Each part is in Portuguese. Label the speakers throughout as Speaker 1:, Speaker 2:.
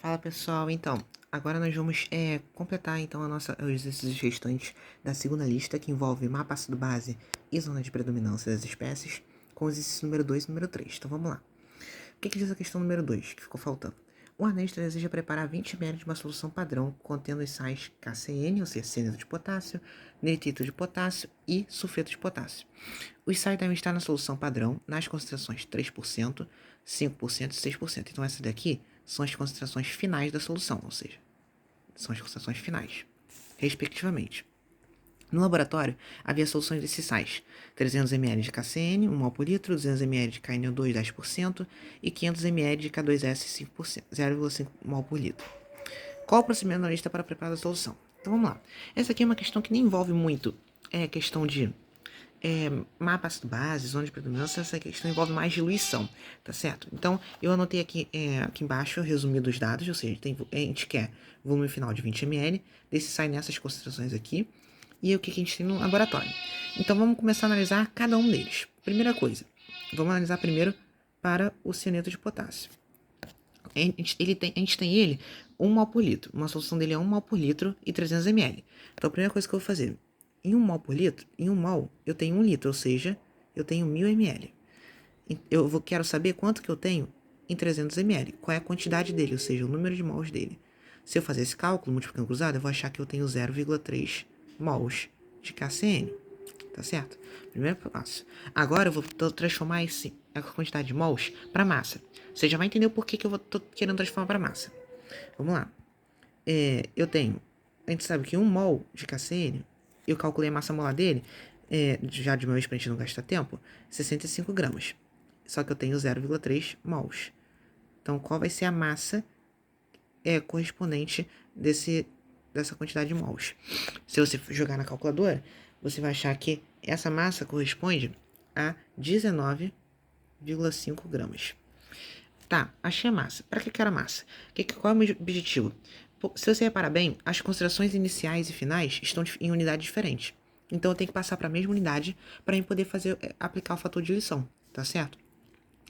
Speaker 1: Fala pessoal, então, agora nós vamos completar então os exercícios restantes da segunda lista, que envolve mapa ácido base e zona de predominância das espécies, com os exercícios número 2 e número 3. Então vamos lá. O que diz a questão número 2, que ficou faltando? O analista deseja preparar 20 ml de uma solução padrão contendo os sais KCN, ou seja, cianeto de potássio, nitrito de potássio e sulfeto de potássio. Os sais devem estar na solução padrão nas concentrações 3%, 5% e 6%. Então essa daqui são as concentrações finais da solução, ou seja, são as concentrações finais, respectivamente. No laboratório, havia soluções desses sais: 300 ml de KCN, 1 mol por litro, 200 ml de KNO2, 10%, e 500 ml de K2S, 5%, 0,5 mol por litro. Qual o procedimento analista para preparar a solução? Então vamos lá. Essa aqui é uma questão que nem envolve muito questão de mapa ácido base, zona de predominância. Essa questão envolve mais diluição, tá certo? Então, eu anotei aqui, aqui embaixo, resumido os dados, ou seja, a gente quer volume final de 20 ml, desse sai nessas concentrações aqui, e o que a gente tem no laboratório. Então, vamos começar a analisar cada um deles. Primeira coisa, vamos analisar primeiro para o cianeto de potássio. A gente tem ele 1 mol por litro. Uma solução dele é 1 mol por litro e 300 ml. Então, a primeira coisa que eu vou fazer, em 1 mol por litro, em 1 mol, eu tenho 1 litro, ou seja, eu tenho 1000 ml. Quero saber quanto que eu tenho em 300 ml. Qual é a quantidade dele, ou seja, o número de mols dele. Se eu fazer esse cálculo, multiplicando cruzado, eu vou achar que eu tenho 0,3 mols de KCN. Tá certo? Primeiro passo. Agora eu vou transformar a quantidade de mols para massa. Você já vai entender o porquê que eu tô querendo transformar para massa. Vamos lá. A gente sabe que 1 mol de KCN, eu calculei a massa molar dele, já de uma vez pra gente não gastar tempo, 65 gramas. Só que eu tenho 0,3 mols. Então, qual vai ser a massa correspondente dessa quantidade de mols? Se você jogar na calculadora, você vai achar que essa massa corresponde a 19,5 gramas. Tá, achei a massa. Para que eu quero a massa? Qual é o meu objetivo? Se você reparar bem, as concentrações iniciais e finais estão em unidades diferentes. Então eu tenho que passar para a mesma unidade para eu poder aplicar o fator de diluição, tá certo?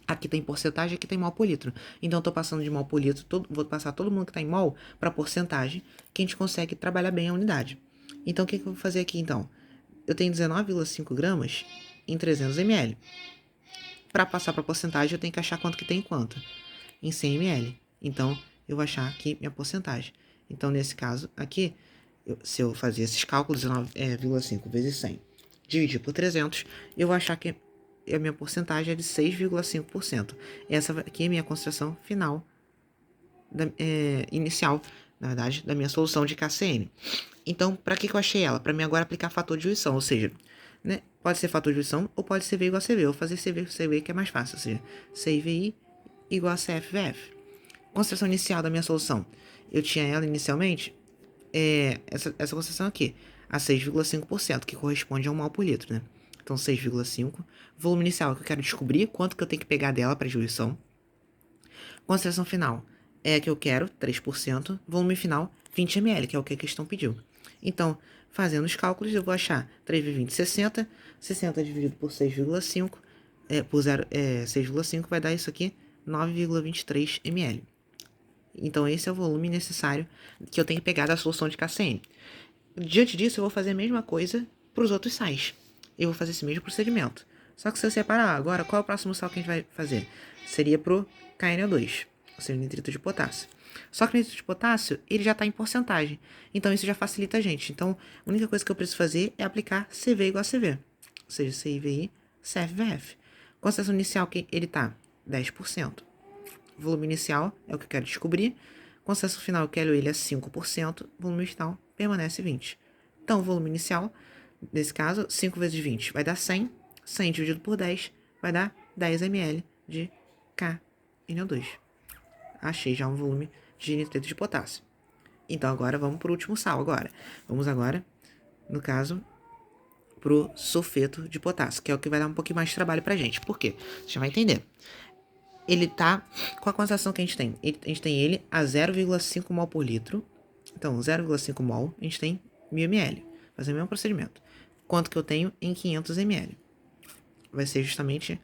Speaker 1: Aqui tem porcentagem, aqui tem mol por litro. Então eu tô passando de mol por litro, vou passar todo mundo que está em mol para porcentagem, que a gente consegue trabalhar bem a unidade. Então o que eu vou fazer aqui então? Eu tenho 19,5 gramas em 300 ml. Para passar para porcentagem, eu tenho que achar quanto que tem quanto em 100 ml. Então, eu vou achar aqui minha porcentagem. Então, nesse caso aqui, se eu fazer esses cálculos, 19,5 vezes 100, dividir por 300, eu vou achar que a minha porcentagem é de 6,5%. Essa aqui é a minha concentração final, inicial, na verdade, da minha solução de KCN. Então, para que eu achei ela? Para mim agora aplicar fator de diluição, ou seja, né, pode ser fator de diluição ou pode ser V igual a CV. Eu vou fazer CV que é mais fácil, ou seja, CVI igual a CFVF. Concentração inicial da minha solução. Eu tinha ela inicialmente, essa concentração aqui, a 6,5%, que corresponde a 1 mol por litro, né? Então 6,5. Volume inicial, que eu quero descobrir quanto que eu tenho que pegar dela para diluição. Concentração final é a que eu quero, 3%. Volume final, 20 ml, que é o que a questão pediu. Então, fazendo os cálculos, eu vou achar 3 vezes 20, 60. 60 dividido por 6,5, por 6,5 vai dar isso aqui, 9,23 ml. Então, esse é o volume necessário que eu tenho que pegar da solução de KCN. Diante disso, eu vou fazer a mesma coisa para os outros sais. Eu vou fazer esse mesmo procedimento. Só que se eu separar agora, qual é o próximo sal que a gente vai fazer? Seria pro KNO2, ou seja, nitrito de potássio. Só que o nitrito de potássio, ele já está em porcentagem. Então, isso já facilita a gente. Então, a única coisa que eu preciso fazer é aplicar CV igual a CV. Ou seja, CIVI, CFVF. Concentração inicial, que ele está 10%. Volume inicial é o que eu quero descobrir. Concentração final, eu quero ele a 5%. Volume final permanece 20%. Então, o volume inicial, nesse caso, 5 vezes 20 vai dar 100. 100 dividido por 10 vai dar 10 ml de KNO2. Achei já um volume de nitrito de potássio. Então, agora vamos para o último sal. Vamos agora, no caso, para o sulfeto de potássio, que é o que vai dar um pouquinho mais de trabalho para a gente. Por quê? Você já vai entender. Ele tá com a concentração que a gente tem. A gente tem ele a 0,5 mol por litro. Então, 0,5 mol, a gente tem 1000 ml. Fazer o mesmo procedimento. Quanto que eu tenho em 500 ml? Vai ser justamente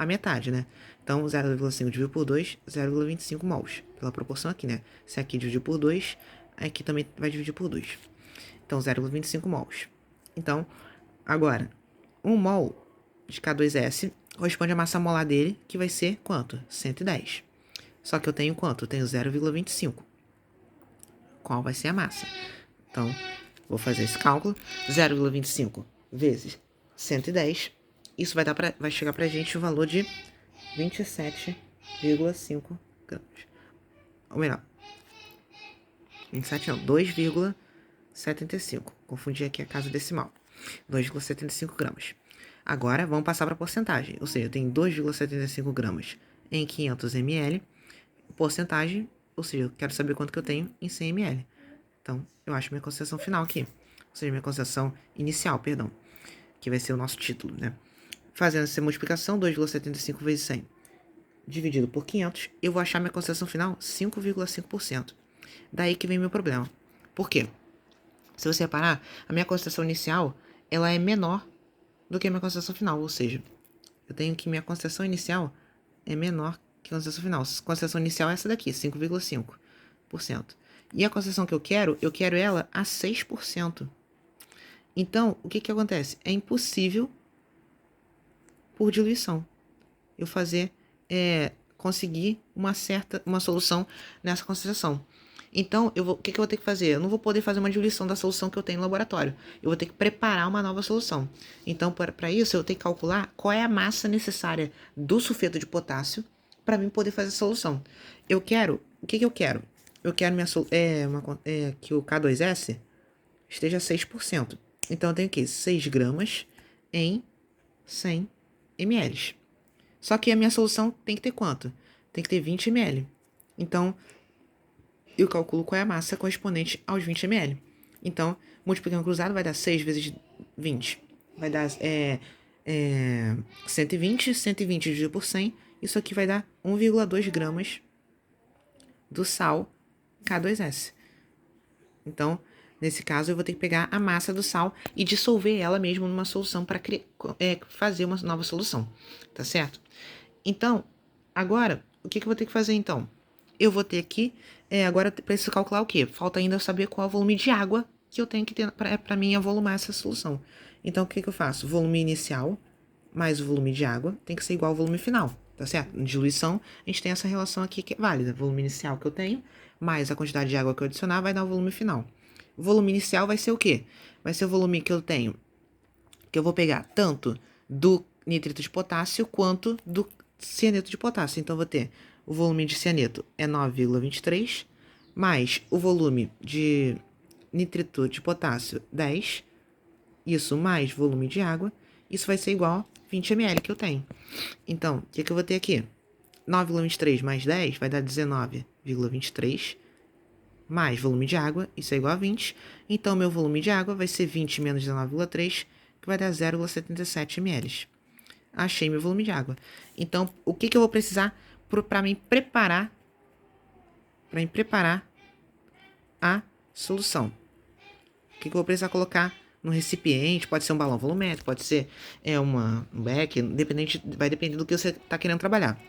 Speaker 1: a metade, né? Então, 0,5 dividido por 2, 0,25 mols. Pela proporção aqui, né? Se aqui dividir por 2, aqui também vai dividir por 2. Então, 0,25 mols. Então, agora, 1 mol de K2S corresponde à massa molar dele, que vai ser quanto? 110. Só que eu tenho quanto? Eu tenho 0,25. Qual vai ser a massa? Então, vou fazer esse cálculo. 0,25 vezes 110. Isso vai chegar pra gente o valor de 27,5 gramas. Ou melhor, 27 não, 2,75. Confundi aqui a casa decimal. 2,75 gramas. Agora, vamos passar para a porcentagem. Ou seja, tem 2,75 gramas em 500 ml. Porcentagem, ou seja, eu quero saber quanto que eu tenho em 100 ml. Então, eu acho minha concentração final aqui. Ou seja, minha concentração inicial, perdão. Que vai ser o nosso título, né? Fazendo essa multiplicação, 2,75 vezes 100 dividido por 500, eu vou achar minha concentração final 5,5%. Daí que vem meu problema. Por quê? Se você reparar, a minha concentração inicial, ela é menor do que a minha concentração final. Ou seja, eu tenho que minha concentração inicial é menor que a concentração final. A concentração inicial é essa daqui, 5,5%. E a concentração que eu quero ela a 6%. Então, o que acontece? É impossível, por diluição, eu conseguir uma solução nessa concentração. Então, o que eu vou ter que fazer? Eu não vou poder fazer uma diluição da solução que eu tenho no laboratório. Eu vou ter que preparar uma nova solução. Então, para isso, eu tenho que calcular qual é a massa necessária do sulfeto de potássio para mim poder fazer a solução. O que eu quero? Eu quero que o K2S esteja 6%. Então, eu tenho que 6 gramas em 100 ml. Só que a minha solução tem que ter quanto? Tem que ter 20 ml. Então, eu calculo qual é a massa correspondente aos 20 ml. Então, multiplicando cruzado vai dar 6 vezes 20. Vai dar 120. 120 dividido por 100. Isso aqui vai dar 1,2 gramas do sal K2S. Então, nesse caso, eu vou ter que pegar a massa do sal e dissolver ela mesmo numa solução para fazer uma nova solução. Tá certo? Então, agora, o que eu vou ter que fazer então? Eu vou ter que, agora preciso calcular o quê? Falta ainda eu saber qual é o volume de água que eu tenho que ter para mim avolumar essa solução. Então, o que eu faço? Volume inicial mais o volume de água tem que ser igual ao volume final, tá certo? Em diluição, a gente tem essa relação aqui que é válida. Volume inicial que eu tenho, mais a quantidade de água que eu adicionar, vai dar o volume final. O volume inicial vai ser o quê? Vai ser o volume que eu tenho, que eu vou pegar tanto do nitrito de potássio quanto do cianeto de potássio. Então, eu vou ter o volume de cianeto é 9,23, mais o volume de nitrito de potássio 10, isso mais volume de água, isso vai ser igual a 20 ml que eu tenho. Então, o que eu vou ter aqui? 9,23 mais 10 vai dar 19,23, mais volume de água, isso é igual a 20. Então, meu volume de água vai ser 20 menos 19,3, que vai dar 0,77 ml. Achei meu volume de água. Então, o que eu vou precisar para me preparar a solução? O que eu vou precisar colocar no recipiente? Pode ser um balão volumétrico, pode ser um beck, vai depender do que você está querendo trabalhar.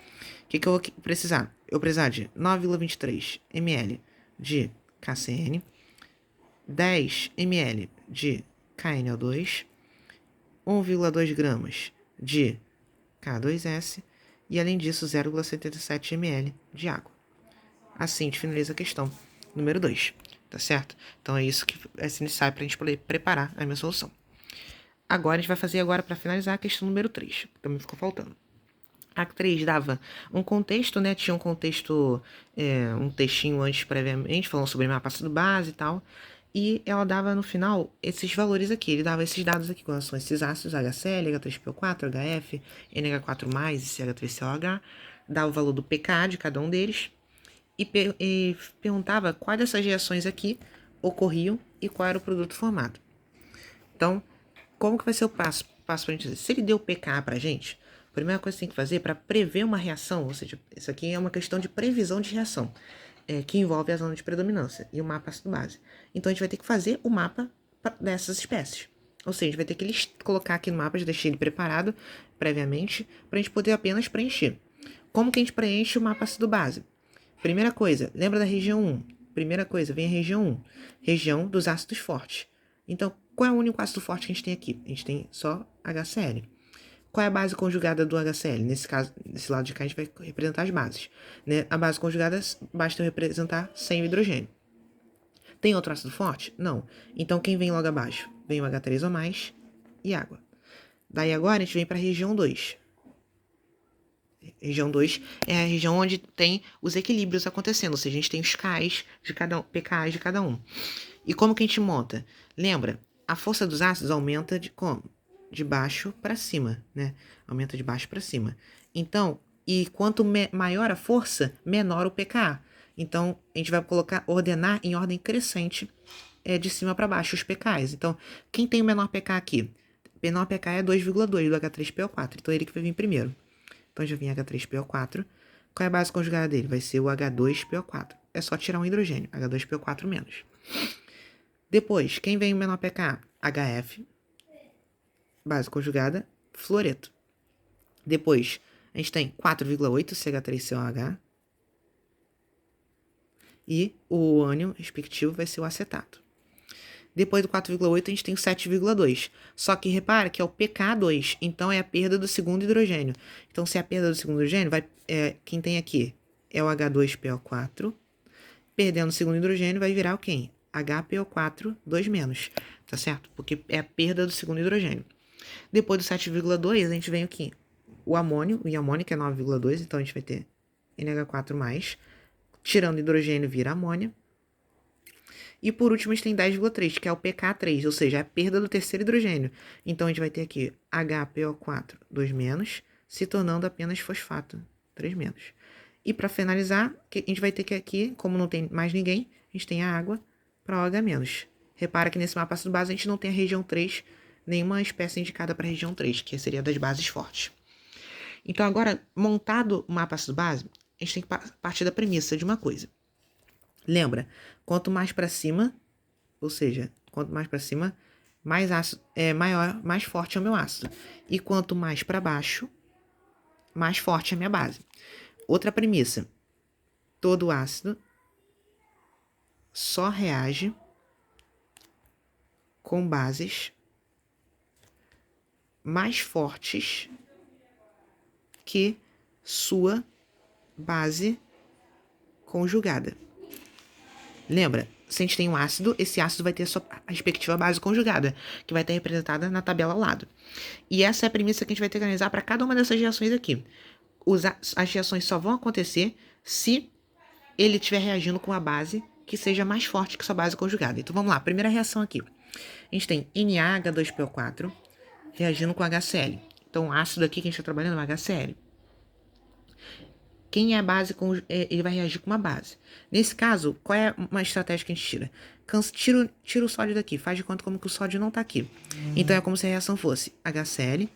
Speaker 1: O que eu vou precisar? Eu vou precisar de 9,23 ml de KCN, 10 ml de KNO2, 1,2 gramas de K2S e, além disso, 0,77 ml de água. Assim, a gente finaliza a questão número 2, tá certo? Então, é isso que é necessário para a gente poder preparar a minha solução. Agora, a gente vai fazer para finalizar a questão número 3, que também ficou faltando. A 3 dava um contexto, né? Tinha um contexto, um textinho antes, previamente, falando sobre mapa ácido base e tal. E ela dava no final esses valores aqui. Ele dava esses dados aqui, quais são esses ácidos, HCl, H3PO4, HF, NH4+, e CH3COH. Dava o valor do pK de cada um deles. E perguntava quais dessas reações aqui ocorriam e qual era o produto formado. Então, como que vai ser o passo pra gente dizer? Se ele deu pK pra gente, a primeira coisa que você tem que fazer é para prever uma reação, ou seja, isso aqui é uma questão de previsão de reação, que envolve a zona de predominância e o mapa ácido-base. Então, a gente vai ter que fazer o mapa dessas espécies. Ou seja, a gente vai ter que colocar aqui no mapa, já deixei ele preparado, previamente para a gente poder apenas preencher. Como que a gente preenche o mapa ácido base? Primeira coisa, lembra da região 1? Primeira coisa, vem a região 1, região dos ácidos fortes. Então, qual é o único ácido forte que a gente tem aqui? A gente tem só HCl. Qual é a base conjugada do HCl? Nesse caso, desse lado de cá, a gente vai representar as bases. Né? A base conjugada basta eu representar sem o hidrogênio. Tem outro ácido forte? Não. Então, quem vem logo abaixo? Vem o H3 ou mais e água. Daí agora a gente vem para a região 2. Região 2 é a região onde tem os equilíbrios acontecendo, ou seja, a gente tem os pKs de cada um. E como que a gente monta? Lembra, a força dos ácidos aumenta de como? De baixo para cima, né? Aumenta de baixo para cima. Então, e quanto maior a força, menor o pKa. Então, a gente vai ordenar em ordem crescente de cima para baixo os pKs. Então, quem tem o menor pK aqui? O menor pK é 2,2 do H3PO4, então é ele que vai vir primeiro. Então já vem H3PO4. Qual é a base conjugada dele? Vai ser o H2PO4. É só tirar um hidrogênio, H2PO4 menos. Depois, quem vem o menor pK? HF. Base conjugada, fluoreto. Depois, a gente tem 4,8 CH3COH. E o ânion respectivo vai ser o acetato. Depois do 4,8 a gente tem o 7,2. Só que repara que é o pK2, então é a perda do segundo hidrogênio. Então se é a perda do segundo hidrogênio, quem tem aqui é o H2PO4. Perdendo o segundo hidrogênio vai virar o quem? HPO4 2-, tá certo? Porque é a perda do segundo hidrogênio. Depois do 7,2 a gente vem aqui o amônio, que é 9,2, então a gente vai ter NH4+, tirando hidrogênio vira amônia. E por último a gente tem 10,3, que é o pK3, ou seja, é a perda do terceiro hidrogênio. Então a gente vai ter aqui HPO4 2-, se tornando apenas fosfato 3-. E para finalizar, a gente vai ter que aqui, como não tem mais ninguém, a gente tem a água para OH-. Repara que nesse mapa ácido base a gente não tem a região 3, nenhuma espécie indicada para a região 3, que seria das bases fortes. Então agora, montado o mapa ácido base, a gente tem que partir da premissa de uma coisa. Lembra, quanto mais para cima, ou seja, quanto mais para cima, mais ácido mais forte é o meu ácido. E quanto mais para baixo, mais forte é a minha base. Outra premissa, todo ácido só reage com bases mais fortes que sua base conjugada. Lembra, se a gente tem um ácido, esse ácido vai ter a sua respectiva base conjugada, que vai estar representada na tabela ao lado. E essa é a premissa que a gente vai ter que analisar para cada uma dessas reações aqui. As reações só vão acontecer se ele estiver reagindo com a base que seja mais forte que sua base conjugada. Então vamos lá, primeira reação aqui. A gente tem NaH2PO4 reagindo com HCl. Então o ácido aqui que a gente está trabalhando é o HCl. Quem é a base, ele vai reagir com uma base. Nesse caso, qual é uma estratégia que a gente tira? Tira o sódio daqui, faz de conta como que o sódio não está aqui. Então é como se a reação fosse HCl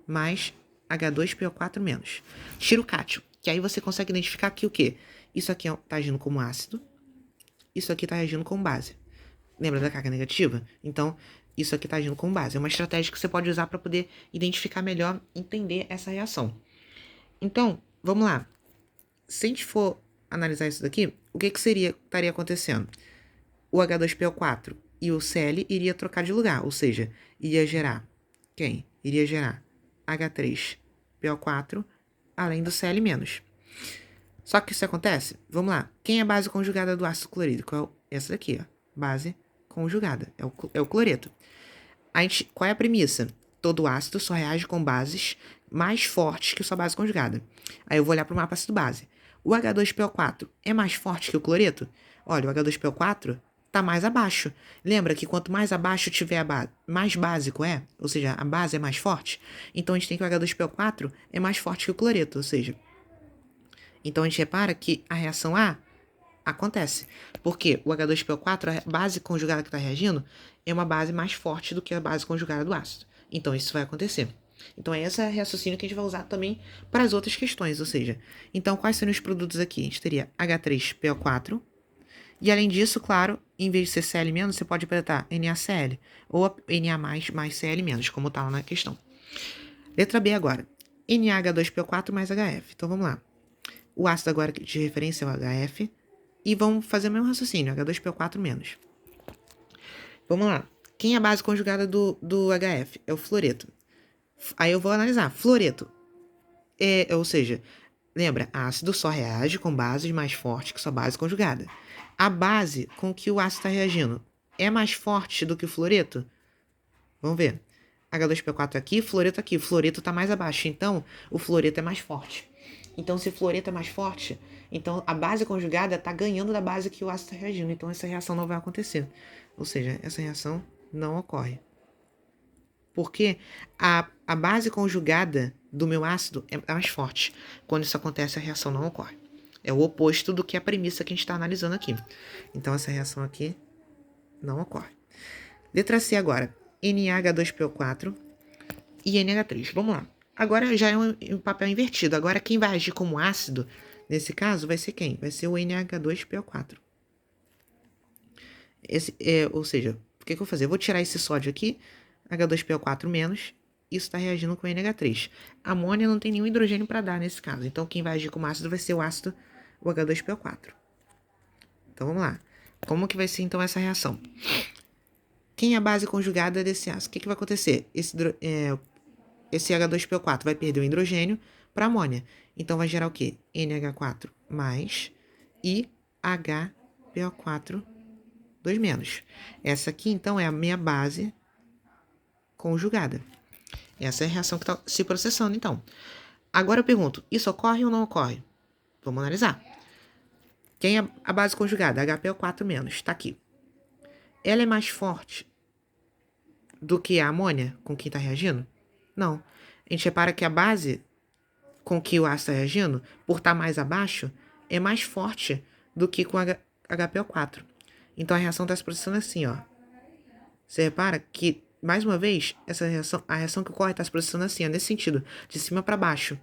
Speaker 1: mais H2PO4-. Tira o cátio, que aí você consegue identificar aqui o quê? Isso aqui está agindo como ácido, isso aqui está agindo como base. Lembra da carga negativa? Então, isso aqui está agindo como base. É uma estratégia que você pode usar para poder identificar melhor, entender essa reação. Então, vamos lá. Se a gente for analisar isso daqui, o que estaria acontecendo? O H2PO4 e o Cl iria trocar de lugar, ou seja, iria gerar quem? Iria gerar H3PO4 além do Cl-. Só que isso acontece? Vamos lá. Quem é a base conjugada do ácido clorídrico? É essa daqui, ó. Base conjugada. É o cloreto. Qual é a premissa? Todo ácido só reage com bases mais fortes que sua base conjugada. Aí eu vou olhar para o mapa ácido base. O H2PO4 é mais forte que o cloreto? Olha, o H2PO4 está mais abaixo. Lembra que quanto mais abaixo tiver a base, mais básico é, ou seja, a base é mais forte. Então a gente tem que o H2PO4 é mais forte que o cloreto, ou seja, então a gente repara que a reação A acontece. Porque o H2PO4, a base conjugada que está reagindo, é uma base mais forte do que a base conjugada do ácido. Então isso vai acontecer. Então é esse raciocínio que a gente vai usar também para as outras questões, ou seja, então quais seriam os produtos aqui? A gente teria H3PO4, e além disso, claro, em vez de ser Cl-, você pode apresentar NaCl, ou Na mais Cl-, como está lá na questão. Letra B agora. NaH2PO4 mais HF. Então, vamos lá. O ácido agora de referência é o HF. E vamos fazer o mesmo raciocínio, H2PO4 menos. Vamos lá. Quem é a base conjugada do HF? É o fluoreto. Aí eu vou analisar. Fluoreto. Ou seja, lembra, ácido só reage com bases mais fortes que sua base conjugada. A base com que o ácido está reagindo é mais forte do que o fluoreto? Vamos ver. H2PO4 aqui, fluoreto aqui. O fluoreto está mais abaixo, então o fluoreto é mais forte. Então, se o fluoreto é mais forte, então a base conjugada está ganhando da base que o ácido está reagindo. Então, essa reação não vai acontecer. Ou seja, essa reação não ocorre. Porque a base conjugada do meu ácido é mais forte. Quando isso acontece, a reação não ocorre. É o oposto do que a premissa que a gente está analisando aqui. Então, essa reação aqui não ocorre. Letra C agora. NaH2PO4 e NH3. Vamos lá. Agora já é um papel invertido. Agora quem vai agir como ácido, nesse caso, vai ser quem? Vai ser o NH2PO4. Ou seja, o que eu vou fazer? Eu vou tirar esse sódio aqui, H2PO4 menos, isso está reagindo com NH3. A amônia não tem nenhum hidrogênio para dar nesse caso. Então quem vai agir como ácido vai ser o ácido, o H2PO4. Então vamos lá. Como que vai ser então essa reação? Quem é a base conjugada desse ácido? O que vai acontecer? Esse H2PO4 vai perder o hidrogênio para amônia. Então vai gerar o quê? NH4 mais e HPO4 2 menos. Essa aqui, então, é a minha base conjugada. Essa é a reação que está se processando, então. Agora eu pergunto, isso ocorre ou não ocorre? Vamos analisar. Quem é a base conjugada? HPO4 menos, está aqui. Ela é mais forte do que a amônia com quem está reagindo? Não. A gente repara que a base com que o ácido está reagindo, por estar mais abaixo, é mais forte do que com HPO4. Então a reação está se processando assim, ó. Você repara que, mais uma vez, a reação que ocorre está se processando assim, ó, nesse sentido, de cima para baixo.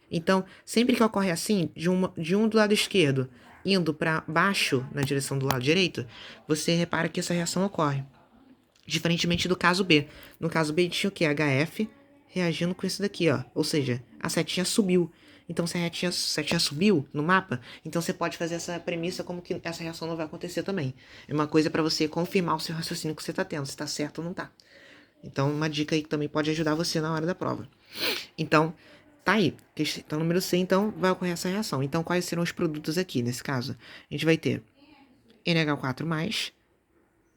Speaker 1: Então, sempre que ocorre assim, de um do lado esquerdo indo para baixo na direção do lado direito, você repara que essa reação ocorre. Diferentemente do caso B. No caso B, tinha o quê? HF reagindo com isso daqui, ó. Ou seja, a setinha subiu. Então, se a setinha subiu no mapa, então você pode fazer essa premissa como que essa reação não vai acontecer também. É uma coisa para você confirmar o seu raciocínio que você está tendo, se está certo ou não está. Então, uma dica aí que também pode ajudar você na hora da prova. Então, tá aí. Questão número C, então, vai ocorrer essa reação. Então, quais serão os produtos aqui, nesse caso? A gente vai ter NH4+,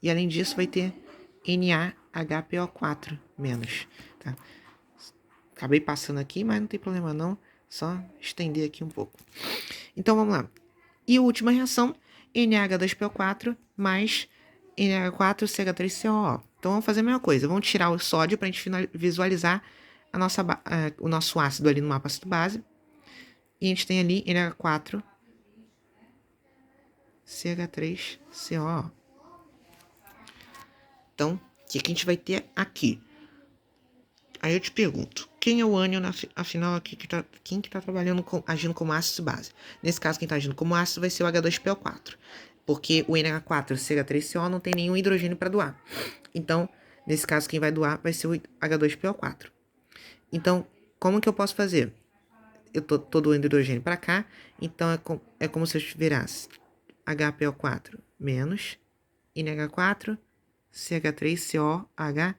Speaker 1: e além disso vai ter NaHPO4-, tá? Acabei passando aqui, mas não tem problema não, só estender aqui um pouco. Então, vamos lá. E a última reação, NH2PO4 mais NH4CH3COO. Então, vamos fazer a mesma coisa. Vamos tirar o sódio para a gente visualizar o nosso ácido ali no mapa ácido-base. E a gente tem ali NH4CH3COO. Então, o que a gente vai ter aqui? Aí eu te pergunto, quem é o ânion, afinal, aqui quem que tá trabalhando, agindo como ácido base? Nesse caso, quem tá agindo como ácido vai ser o H2PO4, porque o NH4CH3CO não tem nenhum hidrogênio para doar. Então, nesse caso, quem vai doar vai ser o H2PO4. Então, como que eu posso fazer? Eu tô doando hidrogênio para cá, então é como se eu virasse HPO4 menos NH4 CH3COH+,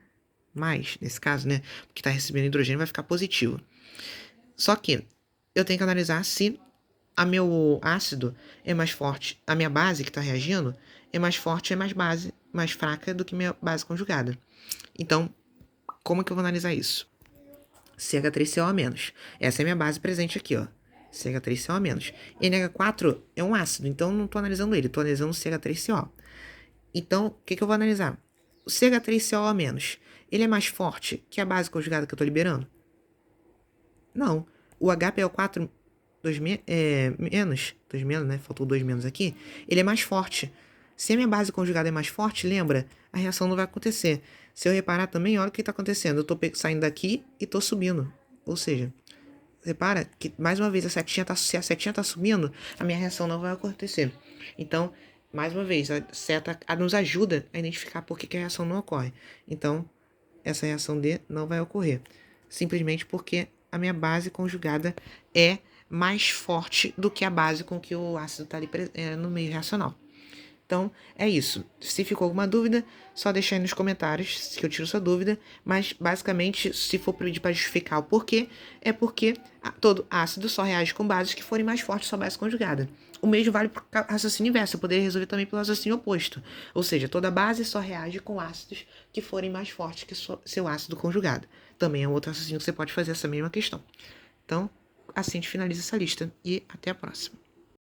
Speaker 1: nesse caso, né? Porque está recebendo hidrogênio vai ficar positivo. Só que eu tenho que analisar se a meu ácido é mais forte, a minha base que está reagindo é mais forte, é mais fraca do que minha base conjugada. Então, como que eu vou analisar isso? CH3CO-. Essa é a minha base presente aqui, ó. CH3CO-. NH4 é um ácido, então não estou analisando ele, estou analisando o CH3CO. Então, o que eu vou analisar? O CH3CO-, ele é mais forte que a base conjugada que eu estou liberando? Não. O HPO4 menos, né? Faltou 2 menos aqui. Ele é mais forte. Se a minha base conjugada é mais forte, lembra? A reação não vai acontecer. Se eu reparar também, olha o que está acontecendo. Eu estou saindo daqui e estou subindo. Ou seja, repara que, mais uma vez, se a setinha está subindo, a minha reação não vai acontecer. Então, mais uma vez, a seta nos ajuda a identificar por que a reação não ocorre. Então, essa reação D não vai ocorrer. Simplesmente porque a minha base conjugada é mais forte do que a base com que o ácido está ali no meio reacional. Então, é isso. Se ficou alguma dúvida, só deixa aí nos comentários que eu tiro sua dúvida. Mas, basicamente, se for pedir para justificar o porquê, é porque todo ácido só reage com bases que forem mais fortes sua base conjugada. O mesmo vale para o raciocínio inverso. Eu poderia resolver também pelo raciocínio oposto. Ou seja, toda base só reage com ácidos que forem mais fortes que seu ácido conjugado. Também é um outro raciocínio que você pode fazer essa mesma questão. Então, assim a gente finaliza essa lista. E até a próxima.